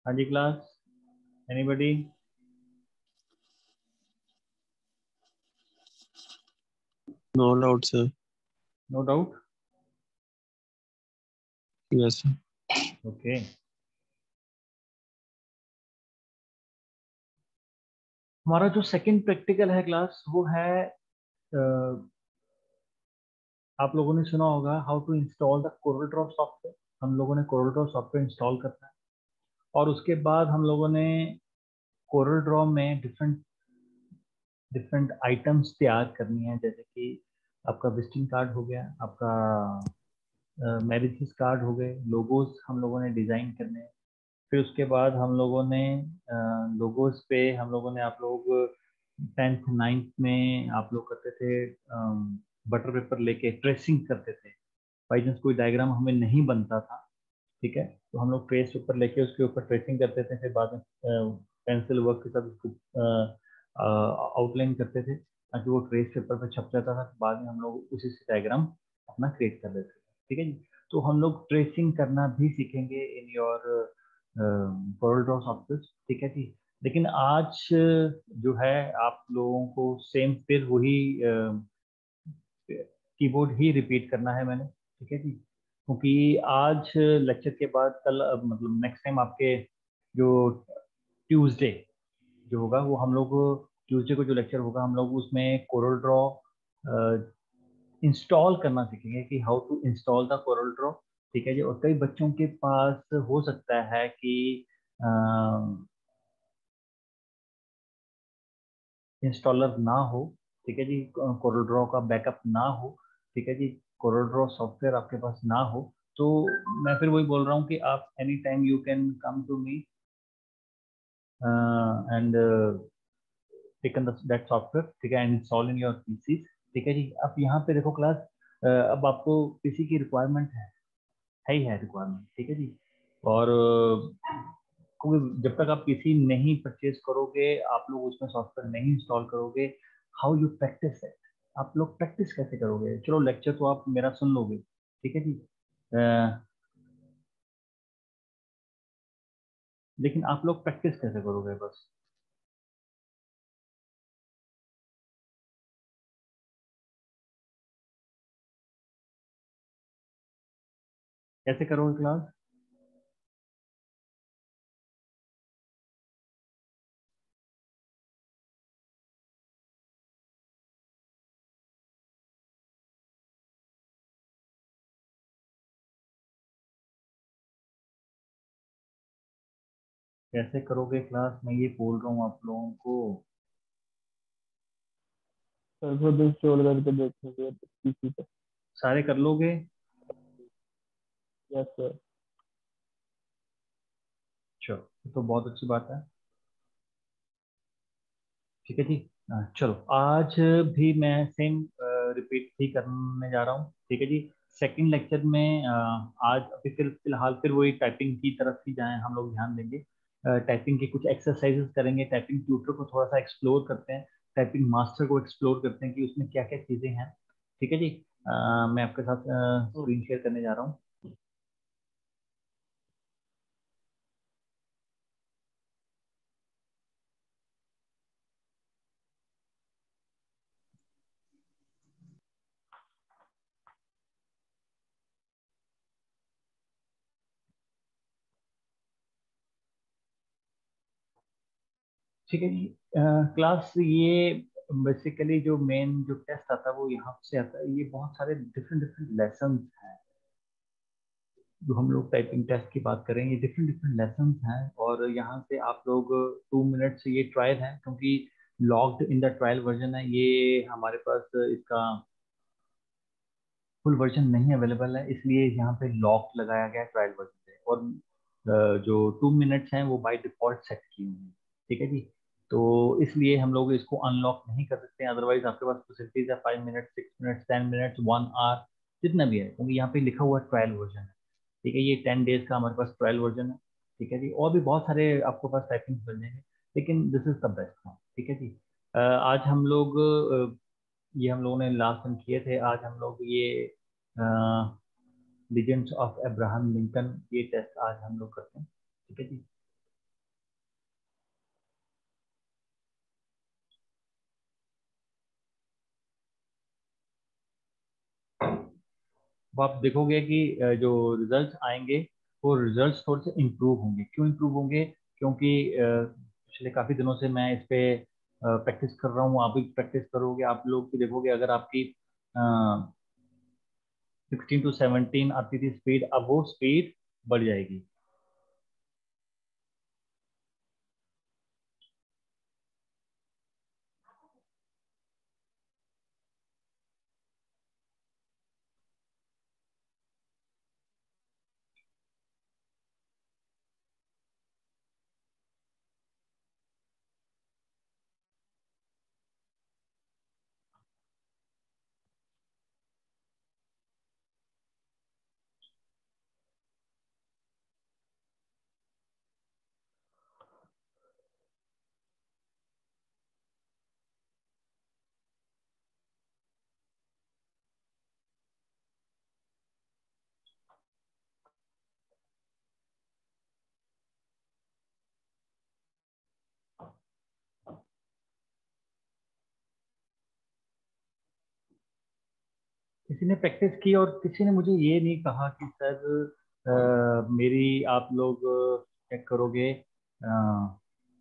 हाँ जी class, anybody? No doubt, sir. No doubt. Yes, sir. Okay, हमारा जो सेकंड प्रैक्टिकल है क्लास वो है आप लोगों ने सुना होगा how to install the Corel Draw software. हम लोगों ने कोरल ड्रॉ सॉफ्टवेयर इंस्टॉल करना है और उसके बाद हम लोगों ने कोरल ड्रॉ में डिफरेंट डिफरेंट आइटम्स तैयार करनी है, जैसे कि आपका विजिटिंग कार्ड हो गया, आपका मैरिजेस कार्ड हो गए, लोगोज हम लोगों ने डिजाइन करने हैं। फिर उसके बाद हम लोगों ने लोगोज पे हम लोगों ने आप लोग 10th 9th में आप लोग करते थे, बटर पेपर लेके ट्रेसिंग करते थे। बाई चांस कोई डायग्राम हमें नहीं बनता था, ठीक है, तो हम लोग ट्रेस पेपर लेके उसके ऊपर ट्रेसिंग करते थे, फिर बाद में पेंसिल वर्क के साथ उसको आउटलाइन करते थे ताकि वो ट्रेस पेपर पे छप जाता था। बाद में हम लोग उसी से डायग्राम अपना क्रिएट कर लेते थे, ठीक है जी। तो हम लोग ट्रेसिंग करना भी सीखेंगे in your coral Draw software, ठीक है जी। लेकिन आज जो है आप लोगों को सेम फिर वही कीबोर्ड ही रिपीट करना है मैंने, ठीक है जी। क्योंकि आज लेक्चर के बाद कल मतलब नेक्स्ट टाइम आपके जो ट्यूसडे जो होगा वो हम लोग ट्यूसडे को जो लेक्चर होगा हम लोग उसमें कोरल ड्रॉ इंस्टॉल करना सीखेंगे कि how to install the Corel Draw, ठीक है जी। और कई बच्चों के पास हो सकता है कि इंस्टॉलर ना हो, ठीक है जी, कोरल ड्रॉ का बैकअप ना हो, ठीक है जी, कोरल ड्रॉ सॉफ्टवेयर आपके पास ना हो। तो मैं फिर वही बोल रहा हूँ कि आप any time you can come to me and taken that software, ठीक है, and install in your PC, ठीक है जी। अब यहाँ पे देखो क्लास, अब आपको पीसी की रिक्वायरमेंट है ही है रिक्वायरमेंट, ठीक है जी। और क्योंकि जब तक आप पीसी नहीं परचेज करोगे, आप लोग उसमें सॉफ्टवेयर नहीं इंस्टॉल करोगे, हाउ यू प्रैक्टिस इट? आप लोग प्रैक्टिस कैसे करोगे? चलो लेक्चर तो आप मेरा सुन लोगे, ठीक है जी, लेकिन आप लोग प्रैक्टिस कैसे करोगे? बस कैसे करोगे क्लास? कैसे करोगे क्लास? मैं ये बोल रहा हूँ आप लोगों को। सर खुद इंस्टॉल करके देखेंगे पीसी पे। सारे कर लोगे? Yes sir. चलो तो बहुत अच्छी बात है, ठीक है जी। चलो आज भी मैं सेम रिपीट ही करने जा रहा हूँ, ठीक है जी। सेकंड लेक्चर में आज अभी फिर फिलहाल फिर वही टाइपिंग की तरफ ही जाएं, हम लोग ध्यान देंगे। टाइपिंग के कुछ एक्सरसाइजेस करेंगे, टाइपिंग ट्यूटर को थोड़ा सा एक्सप्लोर करते हैं, टाइपिंग मास्टर को एक्सप्लोर करते हैं कि उसमें क्या क्या चीज़ें हैं, ठीक है जी। मैं आपके साथ स्क्रीन शेयर करने जा रहा हूँ। ठीक है जी। क्लास ये बेसिकली जो मेन जो टेस्ट आता है वो यहाँ से आता है। ये बहुत सारे डिफरेंट डिफरेंट लेसन हैं जो हम लोग टाइपिंग टेस्ट की बात करें, ये डिफरेंट डिफरेंट लेसन हैं। और यहाँ से आप लोग 2 मिनट से, ये ट्रायल है क्योंकि logged in the trial version है, ये हमारे पास इसका फुल वर्जन नहीं अवेलेबल है, इसलिए यहाँ पे लॉक लगाया गया है ट्रायल वर्जन पे। और जो 2 मिनट्स हैं वो बाय डिफॉल्ट सेट किए हुए हैं, ठीक है जी। तो इसलिए हम लोग इसको अनलॉक नहीं कर सकते, अदरवाइज आपके पास फैसिलिटीज है 5 मिनट, 6 मिनट, 10 मिनट्स, 1 आवर, जितना भी है, क्योंकि यहाँ पे लिखा हुआ ट्रायल वर्जन है, ठीक है। ये 10 डेज का हमारे पास ट्रायल वर्जन है, ठीक है जी। और भी बहुत सारे आपको पास टाइपिंग मिल जाएंगे, लेकिन this is the best one, ठीक है जी। आज हम लोग ये हम लोगों ने लास्ट टाइम किए थे, आज हम लोग ये लीजेंड्स ऑफ अब्राहम लिंकन, ये टेस्ट आज हम लोग करते हैं, ठीक है जी। वो आप देखोगे कि जो रिजल्ट्स आएंगे वो रिजल्ट्स थोड़े से इम्प्रूव होंगे। क्यों इम्प्रूव होंगे? क्योंकि पिछले काफ़ी दिनों से मैं इस पे प्रैक्टिस कर रहा हूँ, आप भी प्रैक्टिस करोगे, आप लोग भी देखोगे। अगर आपकी 16 to 17 आती थी स्पीड, अब वो स्पीड बढ़ जाएगी। किसी ने प्रैक्टिस की और किसी ने मुझे ये नहीं कहा कि सर मेरी आप लोग चेक करोगे,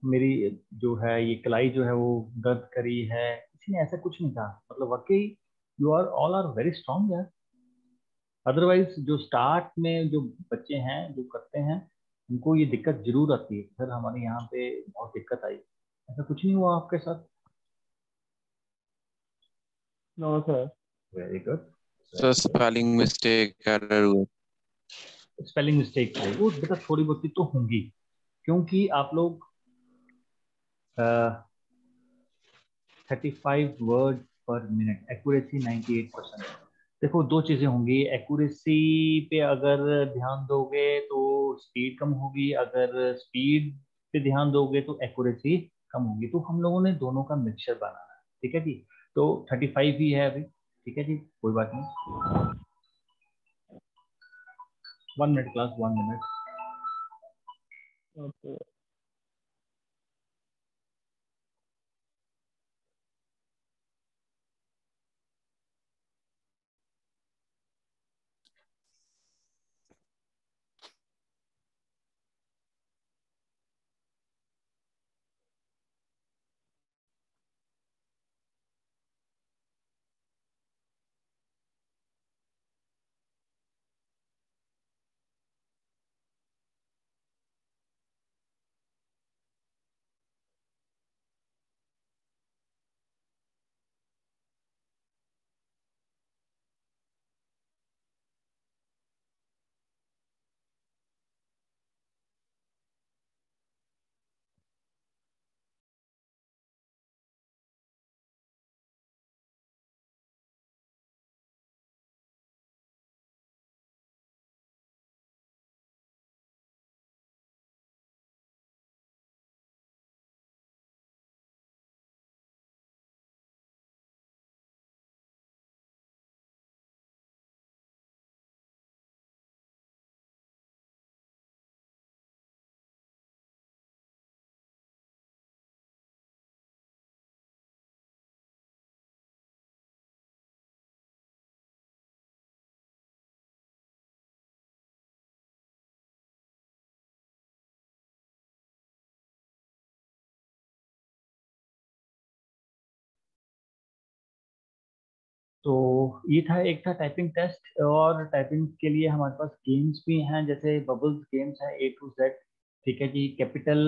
मेरी जो है ये कलाई जो है वो दर्द करी है। किसी ने ऐसा कुछ नहीं कहा। मतलब वाकई you are all are very strong यार। अदरवाइज जो स्टार्ट में जो बच्चे हैं जो करते हैं उनको ये दिक्कत जरूर आती है, सर हमारे यहाँ पे बहुत दिक्कत आई। ऐसा कुछ नहीं हुआ आपके साथ? No sir. Very good, sir very good. Spelling mistake error हुआ। स्पेलिंग मिस्टेक है वो बेटा, थोड़ी बहुत तो होंगी, क्योंकि आप लोग 35 वर्ड पर मिनट, एक्यूरेसी 98%। देखो दो चीजें होंगी, एक्यूरेसी पे अगर ध्यान दोगे तो स्पीड कम होगी, अगर स्पीड पे ध्यान दोगे तो एक्यूरेसी कम होगी। तो हम लोगों ने दोनों का मिक्सचर बनाना है, ठीक है जी। तो 35 ही है अभी, ठीक है जी, कोई बात नहीं। 1 मिनट क्लास, 1 मिनट। ओके। तो ये था, एक था टाइपिंग टेस्ट। और टाइपिंग के लिए हमारे पास गेम्स भी हैं, जैसे बबल्स गेम्स है A to Z, ठीक है जी। कैपिटल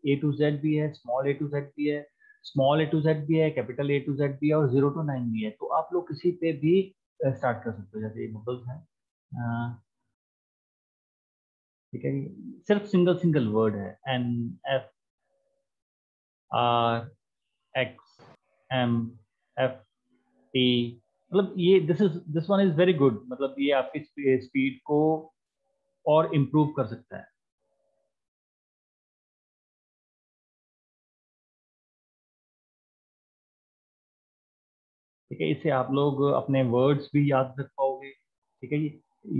A to Z भी है, स्मॉल A to Z भी है, स्मॉल A to Z भी है, कैपिटल A to Z भी है, और 0 to 9 भी है। तो आप लोग किसी पे भी स्टार्ट कर सकते हो, जैसे ये बबल्स है। ठीक है जी, सिर्फ सिंगल सिंगल वर्ड है, NFRXMFT। मतलब ये this one is very good, मतलब ये आपकी स्पीड को और इम्प्रूव कर सकता है। ठीक है, इससे आप लोग अपने वर्ड्स भी याद रख पाओगे, ठीक है जी।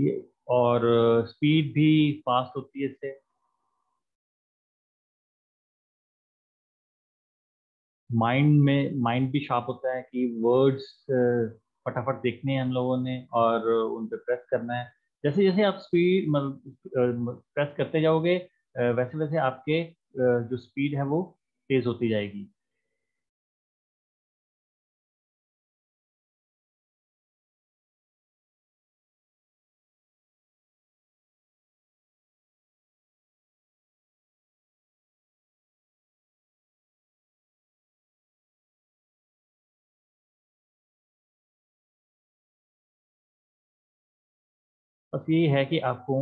ये और स्पीड भी फास्ट होती है इससे। माइंड भी शार्प होता है कि वर्ड्स फटाफट देखने हैं हम लोगों ने और उन पे प्रेस करना है। जैसे जैसे आप स्पीड मतलब प्रेस करते जाओगे वैसे वैसे आपके जो स्पीड है वो तेज होती जाएगी। बस ये है कि आपको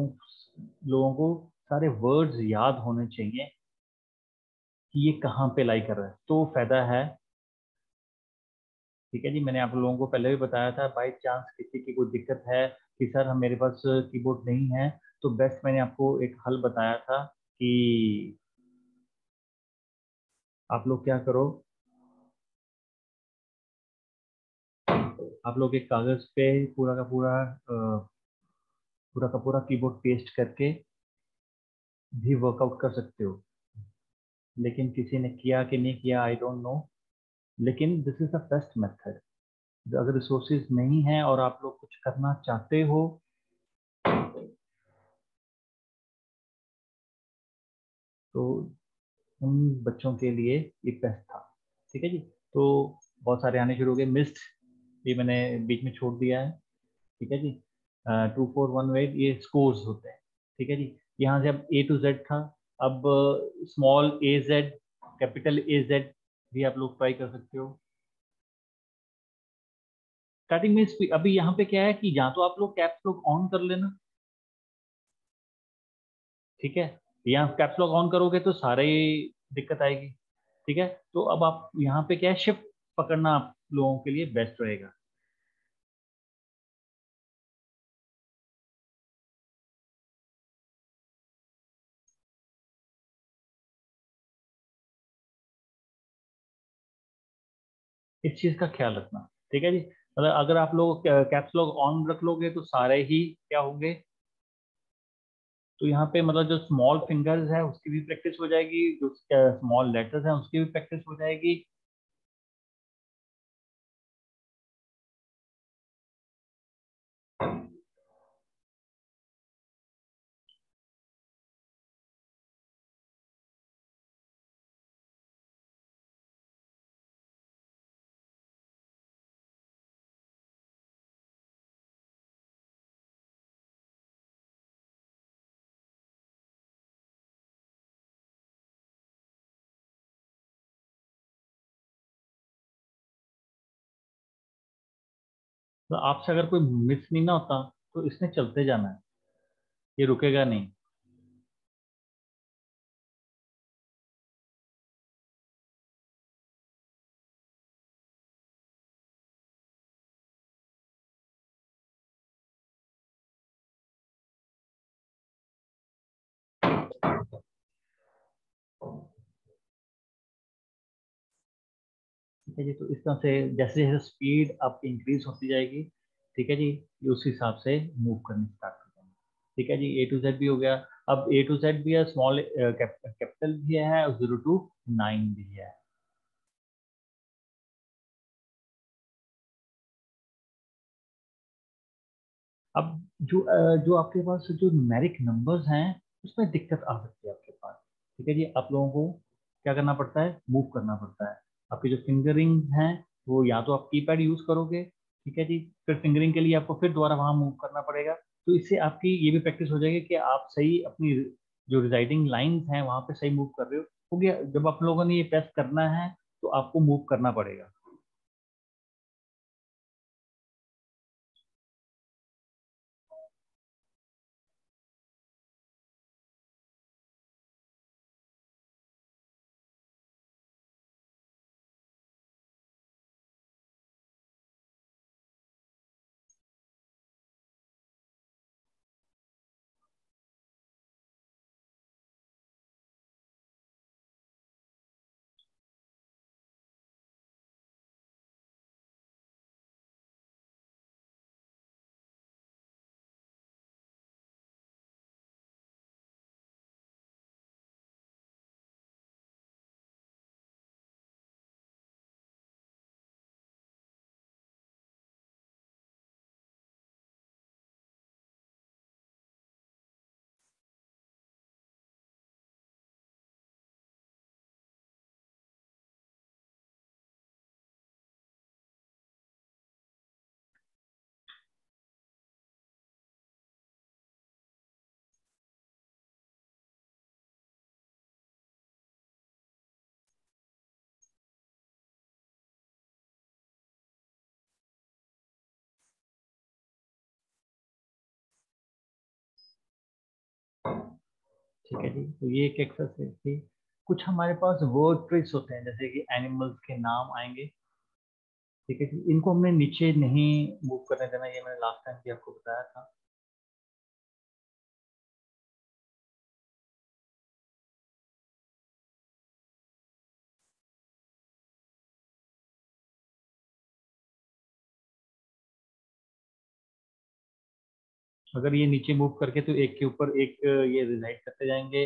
लोगों को सारे वर्ड्स याद होने चाहिए कि ये कहाँ पे लाई कर रहा है, तो फायदा है। ठीक है जी, मैंने आप लोगों को पहले भी बताया था, बाई चांस किसी की कोई दिक्कत है कि सर हम मेरे पास कीबोर्ड नहीं है, तो बेस्ट मैंने आपको एक हल बताया था कि आप लोग क्या करो, आप लोग एक कागज पे पूरा का पूरा पूरा का पूरा कीबोर्ड पेस्ट करके भी वर्कआउट कर सकते हो। लेकिन किसी ने किया कि नहीं किया आई डोंट नो, लेकिन this is the best method. अगर रिसोर्सेज नहीं है और आप लोग कुछ करना चाहते हो तो उन बच्चों के लिए ये बेस्ट था। ठीक है जी, तो बहुत सारे आने शुरू हो गए। मिस्ट ये मैंने बीच में छोड़ दिया है। ठीक है जी, 2 4 1 8 ये स्कोर्स होते हैं। ठीक है जी, यहाँ से अब A to Z था, अब स्मॉल AZ, कैपिटल AZ भी आप लोग ट्राई कर सकते हो। स्टार्टिंग में अभी यहाँ पे क्या है कि या तो आप लोग कैप्स लॉक ऑन कर लेना। ठीक है, यहाँ कैप्स लॉक ऑन करोगे तो सारे दिक्कत आएगी। ठीक है, तो अब आप यहाँ पे क्या है, शिफ्ट पकड़ना आप लोगों के लिए बेस्ट रहेगा। इस चीज का ख्याल रखना। ठीक है जी, मतलब अगर आप लोग कैप्स लॉक ऑन रख लोगे तो सारे ही क्या होंगे, तो यहाँ पे मतलब जो स्मॉल फिंगर्स है उसकी भी प्रैक्टिस हो जाएगी, जो स्मॉल लेटर्स हैं उसकी भी प्रैक्टिस हो जाएगी। तो आपसे अगर कोई मिस नहीं ना होता तो इसने चलते जाना है, ये रुकेगा नहीं। ठीक है जी, तो इस तरह से जैसे जैसे स्पीड आपकी इंक्रीज होती जाएगी, ठीक है जी, ये उस हिसाब से मूव करनी स्टार्ट कर देंगे। ठीक है जी, A to Z भी हो गया। अब A to Z भी है, स्मॉल कैपिटल भी है और 0 to 9 भी है। अब जो आपके पास जो न्यूमेरिक नंबर्स हैं उसमें दिक्कत आ सकती है आपके पास। ठीक है जी, आप लोगों को क्या करना पड़ता है, मूव करना पड़ता है। आपकी जो फिंगरिंग हैं वो या तो आप कीपैड यूज करोगे, ठीक है जी, फिर फिंगरिंग के लिए आपको फिर दोबारा वहां मूव करना पड़ेगा। तो इससे आपकी ये भी प्रैक्टिस हो जाएगी कि आप सही अपनी जो रिजाइडिंग लाइंस हैं वहां पे सही मूव कर रहे हो गया। जब आप लोगों ने ये प्रेस करना है तो आपको मूव करना पड़ेगा। ठीक है जी, तो ये एक एक्सरसाइज थी। कुछ हमारे पास वर्ड ट्रिक्स होते हैं, जैसे कि एनिमल्स के नाम आएंगे। ठीक है जी, इनको हमने नीचे नहीं मूव करने देना, ये मैंने लास्ट टाइम भी आपको बताया था। अगर ये नीचे मूव करके तो एक के ऊपर एक ये रिजाइड करते जाएंगे।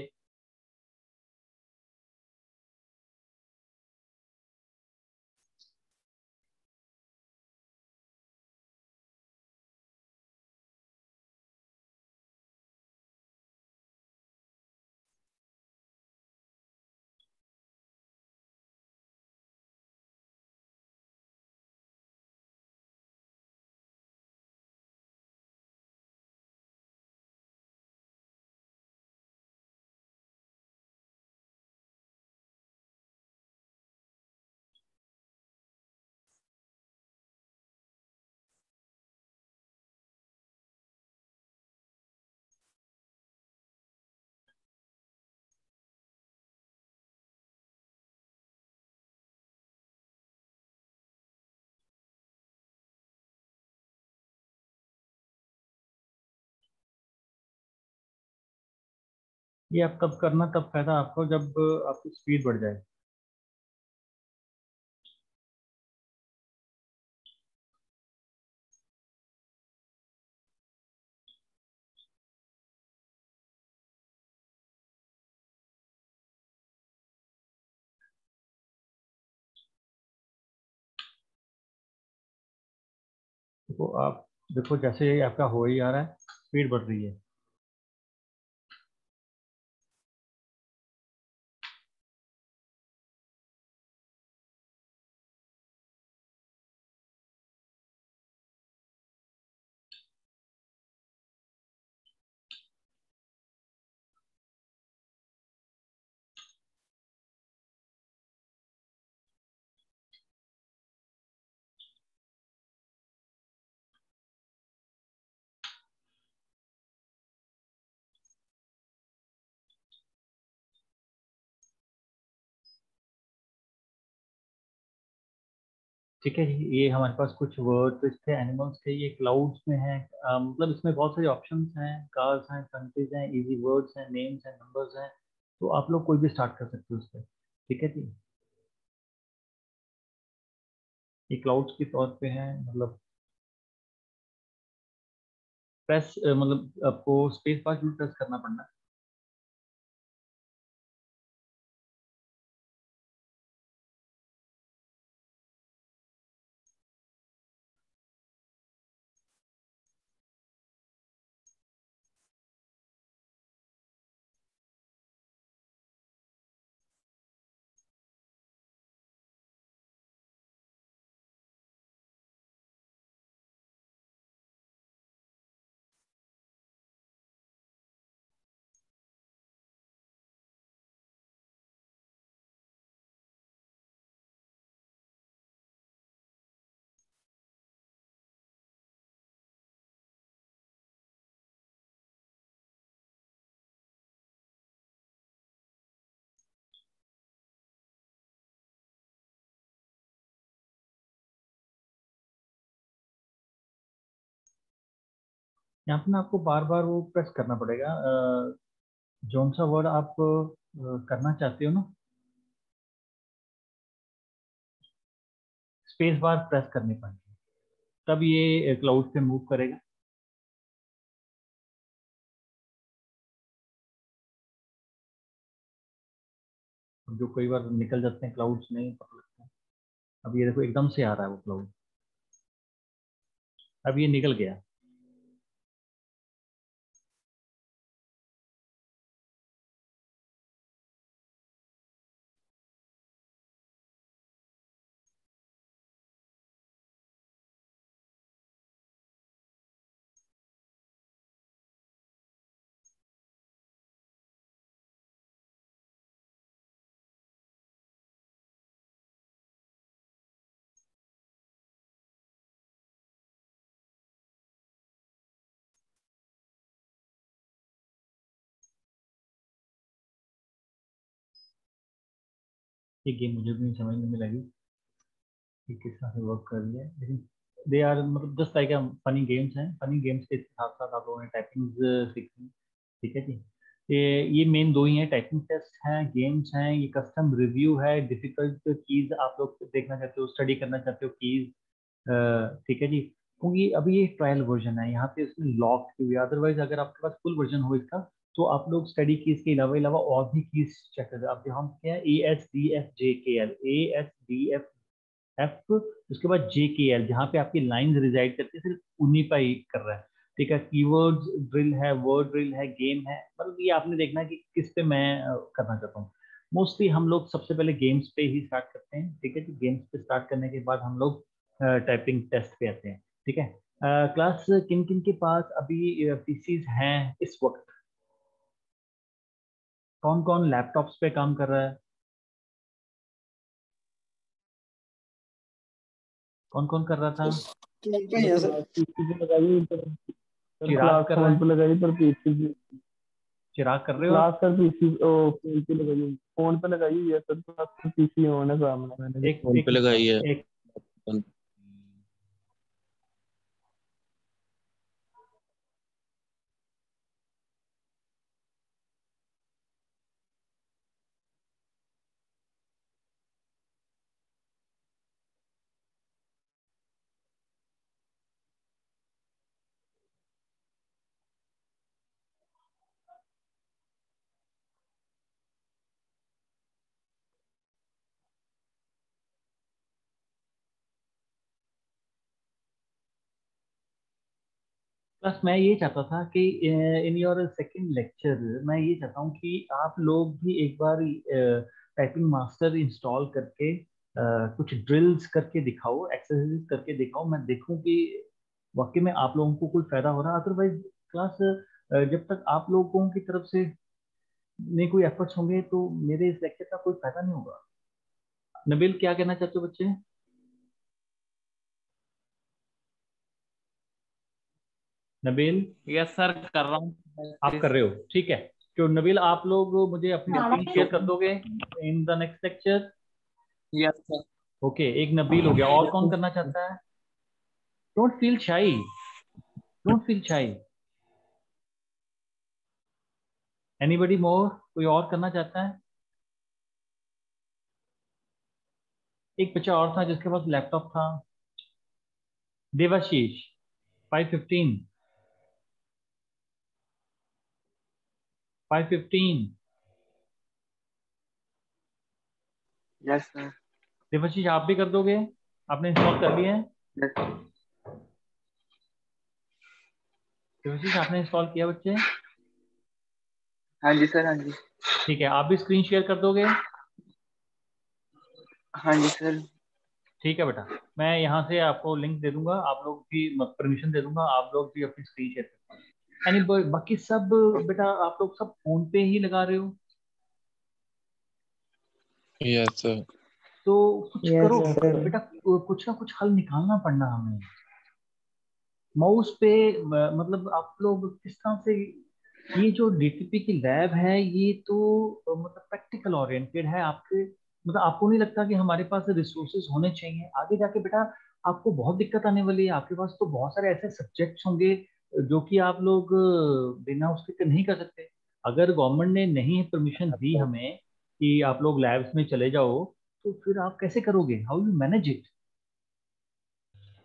ये आप तब करना, तब फायदा आपको जब आपकी स्पीड बढ़ जाए। देखो आप, देखो जैसे ही आपका हो ही आ रहा है, स्पीड बढ़ रही है। ठीक है जी, ये हमारे पास कुछ वर्ड थे एनिमल्स के, ये क्लाउड्स में है। मतलब इसमें बहुत सारे ऑप्शंस हैं, कार्स हैं, कंट्रीज हैं, इजी वर्ड्स हैं, नेम्स हैं, नंबर्स हैं। तो आप लोग कोई भी स्टार्ट कर सकते हो उससे। ठीक है जी, ये क्लाउड्स के तौर पे है। मतलब प्रेस, मतलब आपको स्पेस बार क्यों प्रेस करना पड़ना है? यहाँ पे ना आपको बार बार वो प्रेस करना पड़ेगा। जौन सा वर्ड आप करना चाहते हो ना, स्पेस बार प्रेस करनी पड़ेगी, तब ये क्लाउड पे मूव करेगा। जो कई बार निकल जाते हैं क्लाउड्स, नहीं पता लगता है। अब ये देखो एकदम से आ रहा है वो क्लाउड, अब ये निकल गया। ये गेम मुझे भी नहीं समझ में लगी कि किस तरह से वर्क कर रही है, लेकिन दे आर मतलब जस्ट लाइक फनी गेम्स हैं। फनी गेम्स के साथ साथ आप लोगों ने टाइपिंग सीखनी, ठीक है जी। ये मेन दो ही हैं, टाइपिंग टेस्ट हैं, गेम्स हैं, ये कस्टम रिव्यू है, डिफिकल्ट कीज आप लोग देखना चाहते हो, स्टडी करना चाहते हो कीज, ठीक है जी। क्योंकि अभी ये ट्रायल वर्जन है, यहाँ पे इसमें लॉक की हुई है, अदरवाइज अगर आपके पास फुल वर्जन हो इसका तो आप लोग स्टडी कीज के अलावा और भी कीज चेक करते हैं। अब हम क्या है, ASDFJKL, ASDF उसके बाद JKL, जहाँ पे आपकी लाइन रिजाइड करती है, सिर्फ उन्हीं पर ही कर रहा है, ठीक है। कीवर्ड्स ड्रिल है, वर्ड ड्रिल है, गेम है, मतलब ये आपने देखना है कि किस पे मैं करना चाहता हूँ। मोस्टली हम लोग सबसे पहले गेम्स पे ही स्टार्ट करते हैं, ठीक है जी। गेम्स पे स्टार्ट करने के बाद हम लोग टाइपिंग टेस्ट पे आते हैं, ठीक है। क्लास किन किन के पास अभी PCs हैं इस वक्त? कौन कौन लैपटॉप्स पे काम कर रहा है? कौन कौन कर रहा था? फोन पे ही है सर, पीसी पे लगाई सर, चिराग क्लास कर रहा फोन है? पे लगाई पर पीसी पे, चिराग कर रहे हो क्लास आप? सर पीसी ओ फोन पे लगाई, फोन पे लगाई हुई है सर, क्लास पर पीसी ऑन है सामने। मैंने भी एक फोन एक पे लगाई है। एक बस मैं ये चाहता था कि इन योर सेकंड लेक्चर मैं ये चाहता हूँ कि आप लोग भी एक बार टाइपिंग मास्टर इंस्टॉल करके कुछ ड्रिल्स करके दिखाओ, एक्सरसाइज करके दिखाओ, मैं देखूं कि वाकई में आप लोगों को कोई फायदा हो रहा है। अदरवाइज क्लास जब तक आप लोगों की तरफ से नहीं कोई एफर्ट्स होंगे तो मेरे इस लेक्चर का कोई फायदा नहीं होगा। नबील, क्या कहना चाहते हो बच्चे? नबील, यस सर, कर रहा हूँ आप प्रैक्टिस। कर रहे हो, ठीक है। तो नबील, आप लोग मुझे अपनी स्क्रीन शेयर कर दोगे in the next lecture? Yes sir. Okay, एक नबील हो गया, और कौन करना चाहता है? Don't feel shy, don't feel shy. Anybody more? कोई और करना चाहता है? एक बच्चा और था जिसके पास लैपटॉप था, देवाशीष, 515, 515। Yes sir. देवाशीष, आप भी कर दोगे? आपने इंस्टॉल कर लिया है? देवाशीष, आपने इंस्टॉल किया बच्चे? हाँ जी सर, हाँ जी। ठीक है, आप भी स्क्रीन शेयर कर दोगे? हाँ जी सर। ठीक है बेटा, मैं यहाँ से आपको लिंक दे दूंगा, आप लोग भी परमिशन दे दूंगा, आप लोग भी अपनी स्क्रीन शेयर कर पाएंगे। यानी बाकी सब बेटा आप लोग सब फोन पे ही लगा रहे हो, यस सर। तो कुछ करो यस सर। बेटा, कुछ ना कुछ हल निकालना पड़ना हमें। माउस पे मतलब आप लोग किस तरह से, ये जो DTP की लैब है ये तो मतलब प्रैक्टिकल ओरिएंटेड है आपके, मतलब आपको नहीं लगता कि हमारे पास रिसोर्सेज होने चाहिए आगे जाके बेटा? आपको बहुत दिक्कत आने वाली है, आपके पास तो बहुत सारे ऐसे सब्जेक्ट्स होंगे जो कि आप लोग बिना उसके नहीं कर सकते। अगर गवर्नमेंट ने नहीं परमिशन दी हमें कि आप लोग लैब्स में चले जाओ, तो फिर आप कैसे करोगे? How you manage it?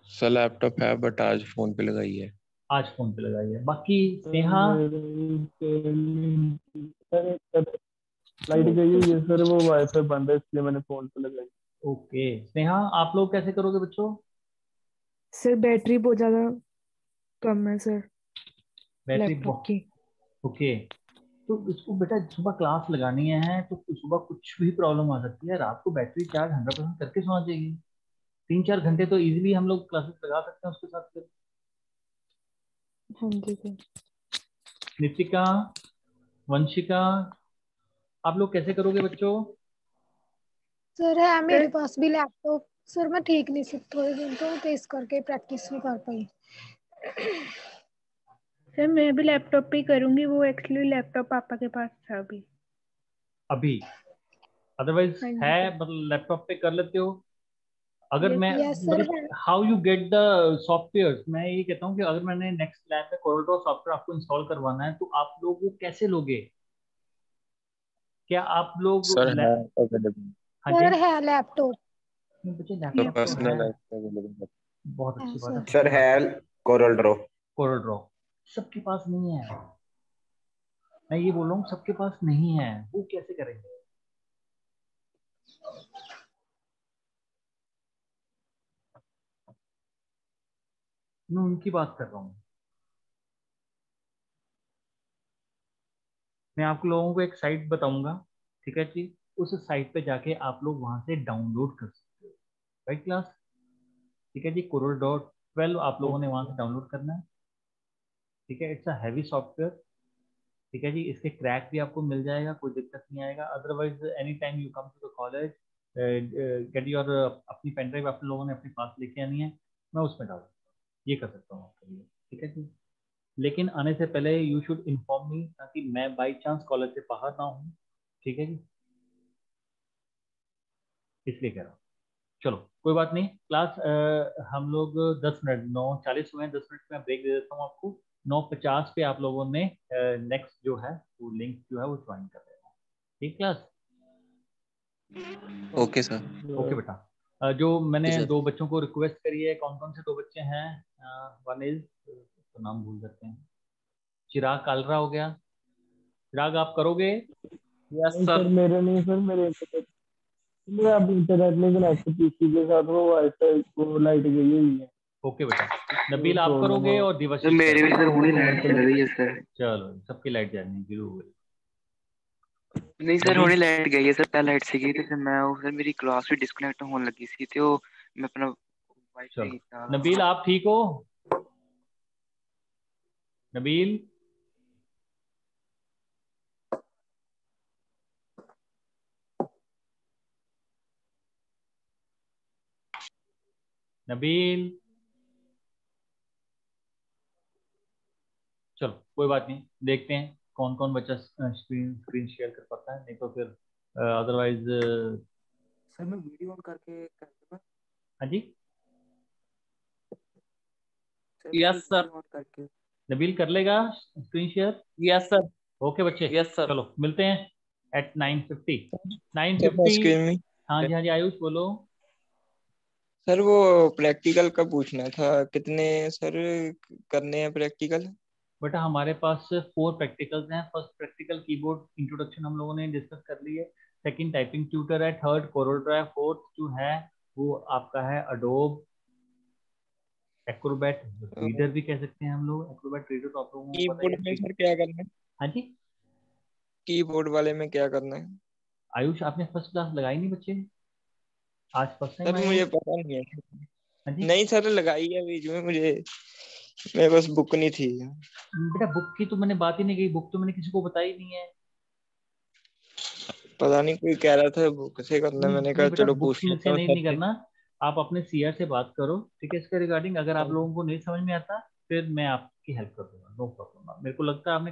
Sir laptop है बट आज फोन पे लगाई है। आज फोन पे लगाइए। बाकी स्नेहा? लाइट गई हुई है सर, वो वाईफाई बंद है इसलिए मैंने फोन पे लगाई। ओके स्नेहा, आप लोग कैसे करोगे बच्चों? सर बैटरी बहुत ज़्यादा कम है सर, बैटरी लैपटॉप बहुत, की। ओके। तो इसको बेटा सुबह क्लास लगानी है तो सुबह कुछ भी प्रॉब्लम आ सकती है, रात को बैटरी चार्ज 100% करके सोना चाहिए। 3-4 घंटे तो इजीली हम लोग क्लासेस लगा सकते हैं उसके साथ फिर। हाँ जी सर। नितिका, वंशिका, आप लोग कैसे करोगे बच्चों? सर है मेरे पास भी लैपटॉप, सर मैं ठीक नहीं थी थोड़े दिन तो इस करके प्रैक्टिस नहीं कर पाई। सर मैं भी लैपटॉप पे ही करूंगी, वो एक्चुअली लैपटॉप पापा के पास था अभी। अभी अदरवाइज हाँ जी है सर। मतलब लैपटॉप पे कर लेते हो? अगर मैं यस सर मतलब है। How you get the software, मैं ये कहता हूँ कि अगर मैंने नेक्स्ट लैब में कोरल सॉफ्टवेयर आपको इंस्टॉल करवाना है तो आप लोग वो कैसे लोगे? क्या आप लोग सर है अवेलेबल। हाँ जी। सर है लैपटॉप। नहीं बच्चे तो लैपटॉप तो है। Personal app available. बहुत है अच्छी बात है, सर। सबके सर है पास कोरल ड्रॉ। कोरल ड्रॉ सबके पास नहीं है। मैं ये बोल रहा हूँ सबके पास नहीं है, वो कैसे करेंगे? मैं उनकी बात कर रहा हूँ। मैं आप लोगों को एक साइट बताऊंगा, ठीक है जी? उस साइट पे जाके आप लोग वहां से डाउनलोड कर सकते हो, राइट क्लास? ठीक है जी, Corel.12 आप लोगों ने वहां से डाउनलोड करना है। ठीक है, इट्स अ हैवी सॉफ्टवेयर। ठीक है जी, इसके क्रैक भी आपको मिल जाएगा, कोई दिक्कत नहीं आएगा। Otherwise any time you come to the college get your अपनी पेन ड्राइव आप लोगों ने अपने पास लेके आनी है, मैं उसमें डाल सकता हूँ, ये कर सकता हूँ आपके लिए। ठीक है जी, लेकिन आने से पहले यू शुड इन्फॉर्म मी, ताकि मैं बाई चांस कॉलेज से बाहर ना हूँ। ठीक है जी, इसलिए कह रहा हूँ। चलो कोई बात नहीं क्लास, हम लोग 10 मिनट, 9:40 हुए हैं, 10 मिनट में ब्रेक दे देता हूँ आपको। 9:50 पे आप लोगों ने नेक्स्ट जो है वो लिंक जो है वो ज्वाइन कर लेना। ठीक क्लास? Okay sir. ओके बेटा। जो जी मैंने सर। 2 बच्चों को रिक्वेस्ट करी है, कौन कौन से 2 बच्चे हैं? वन इज, तो नाम भूल जाते हैं, चिराग कालरा हो गया। चिराग आप करोगे? यस नहीं सर। सर मेरे नहीं सर, मेरे इंटरनेट, मेरा अब इंटरनेट नहीं कनेक्ट पीसी के साथ, वो वाईफाई को लाइट गई हुई है, ओके बेटा। वो नबील आप प्रॉब्लम करोगे है। और सर दिवाशीष मेरे भी करोगे। सर हुई लाइट चल रही है सर। चलो सबकी लाइट जानी शुरू हो गई। नहीं सर नबील हुई लाइट गई है सर, पहले लाइट से गई थी, फिर मैं सर मेरी क्लास भी डिस्कनेक्ट होने लगी थी, तो मैं अपना वाईफाई चलो डाल रहा नबील था। आप ठीक हो? नबील नबील चलो कोई बात नहीं, देखते हैं कौन कौन बच्चा स्क्रीन स्क्रीन शेयर कर पाता है, नहीं तो फिर अदरवाइज। सर मैं वीडियो ऑन करके कर दूंगा। हाँ जी सर मैं यस सर। वीडियो ऑन करके। नबील कर लेगा screen share? Yes sir. Okay बच्चे, यस सर। चलो मिलते हैं एट 9:50। सर मैं 9:50। स्क्रीन में। हाँ जी हाँ जी, आयुष बोलो। सर वो प्रैक्टिकल का पूछना था, कितने सर करने हैं प्रैक्टिकल? बेटा हमारे पास 4 प्रैक्टिकल्स हैं। फर्स्ट प्रैक्टिकल कीबोर्ड इंट्रोडक्शन हम लोगों ने डिस्कस कर ली है। सेकंड टाइपिंग ट्यूटर है। Third CorelDRAW. फोर्थ जो है वो आपका है अडोब एक्रोबैट रीडर, भी कह सकते हैं हम लोग। एक्रोबैट रीडर तो आप लोगों को पता ही कीबोर्ड में है। सर क्या करना है? हाँ जी कीबोर्ड वाले में क्या करना है? आयुष, आपने फर्स्ट क्लास लगाई नहीं बच्चे? आज फर्स्ट टाइम सर आए हो? मुझे पता नहीं है। हाँ जी नहीं सर, लगाई है बीच में मुझे, मेरे पास बुक नहीं थी। बेटा बुक की तो मैंने बात ही नहीं की, बुक तो मैंने किसी को बताई नहीं है। पता नहीं, कोई कह रहा था बुक से करना, नहीं मैंने नहीं कहा बेटा, चलो बुक पूछ से लेता हूँ नहीं सर से। करना। आप अपने सीआर से बात करो, ठीक है, इसके रिगार्डिंग। अगर आप लोगों को नहीं समझ में आता फिर मैं आपकी हेल्प कर दूंगा, नो प्रॉब्लम। मेरे को लगता है आपने